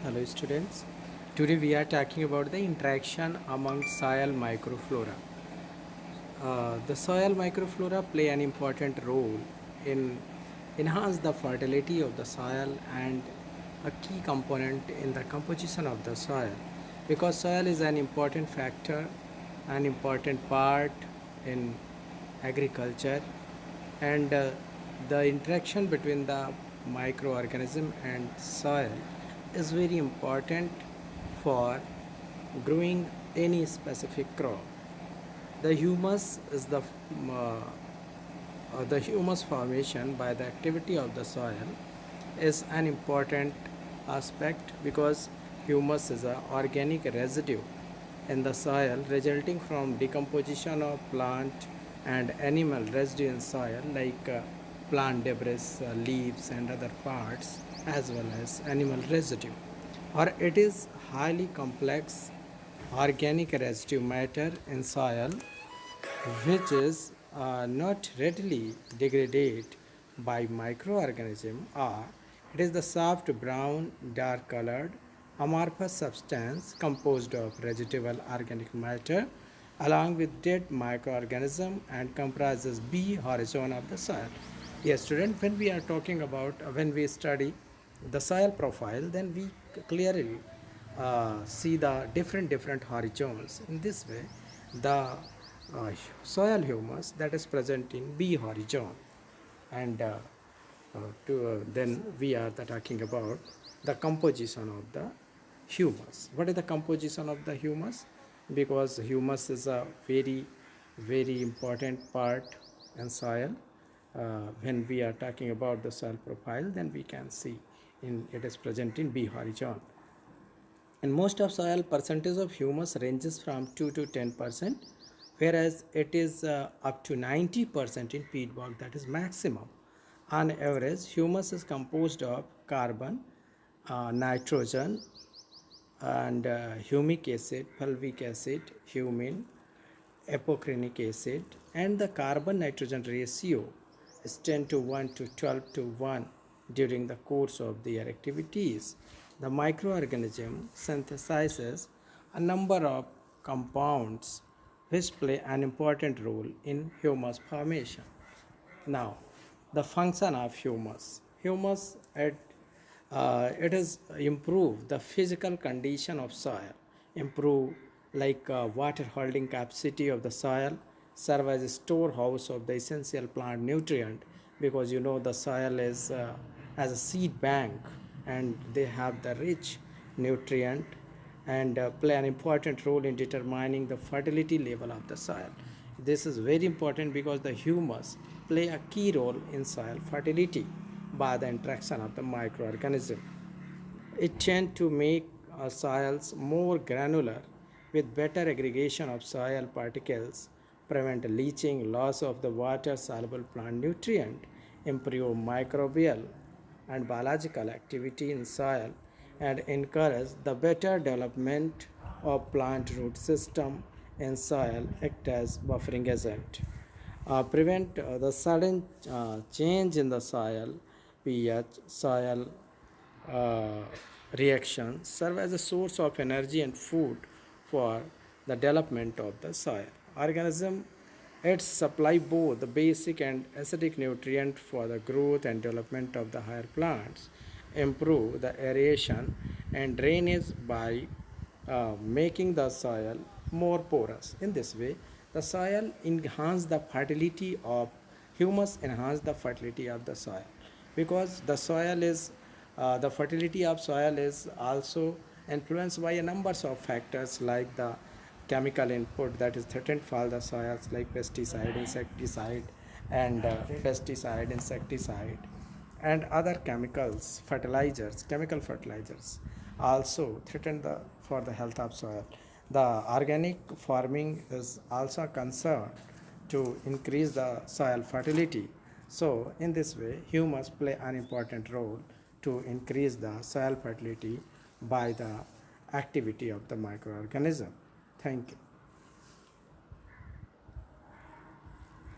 Hello students. Today we are talking about the interaction among soil microflora. The soil microflora play an important role in enhance the fertility of the soil and a key component in the composition of the soil, because soil is an important factor, an important part in agriculture, and the interaction between the microorganism and soil is very important for growing any specific crop. The humus is the humus formation by the activity of the soil is an important aspect, because humus is an organic residue in the soil resulting from decomposition of plant and animal residue in soil, like plant debris, leaves and other parts, as well as animal residue, or it is highly complex organic residue matter in soil which is not readily degraded by microorganism, or it is the soft brown dark colored amorphous substance composed of residual organic matter along with dead microorganism and comprises B horizon of the soil. Yes, student, when we are talking about when we study the soil profile, then we clearly see the different horizons. In this way, the soil humus that is present in B horizon, and then we are talking about the composition of the humus. What is the composition of the humus? Because humus is a very important part in soil. When we are talking about the soil profile, then we can see it is present in B horizon. In most of soil, percentage of humus ranges from 2 to 10%, whereas it is up to 90% in peatbog, that is maximum. On average, humus is composed of carbon, nitrogen, and humic acid, fulvic acid, humin, apocrinic acid, and the carbon nitrogen ratio is 10 to 1 to 12 to 1 during the course of their activities. The microorganism synthesizes a number of compounds which play an important role in humus formation. Now, the function of humus. Humus, it is improve the physical condition of soil, improve like water holding capacity of the soil, serve as a storehouse of the essential plant nutrient, because you know the soil is as a seed bank and they have the rich nutrient, and play an important role in determining the fertility level of the soil. This is very important because the humus play a key role in soil fertility by the interaction of the microorganism. It tends to make soils more granular with better aggregation of soil particles, prevent leaching, loss of the water soluble plant nutrient, improve microbial and biological activity in soil, and encourage the better development of plant root system in soil, act as buffering agent. Prevent the sudden change in the soil pH, soil uh, reaction, serve as a source of energy and food for the development of the soil. Organism, it supply both the basic and acidic nutrient for the growth and development of the higher plants, improve the aeration and drainage by making the soil more porous. In this way, the soil enhance the fertility of humus, enhance the fertility of the soil, because the soil is the fertility of soil is also influenced by a numbers of factors, like the chemical input that is threatened for the soils, like pesticide, insecticide, insecticide, and other chemicals, fertilizers, chemical fertilizers also threaten the for the health of soil. The organic farming is also concerned to increase the soil fertility. So in this way, humus play an important role to increase the soil fertility by the activity of the microorganism. Thank you.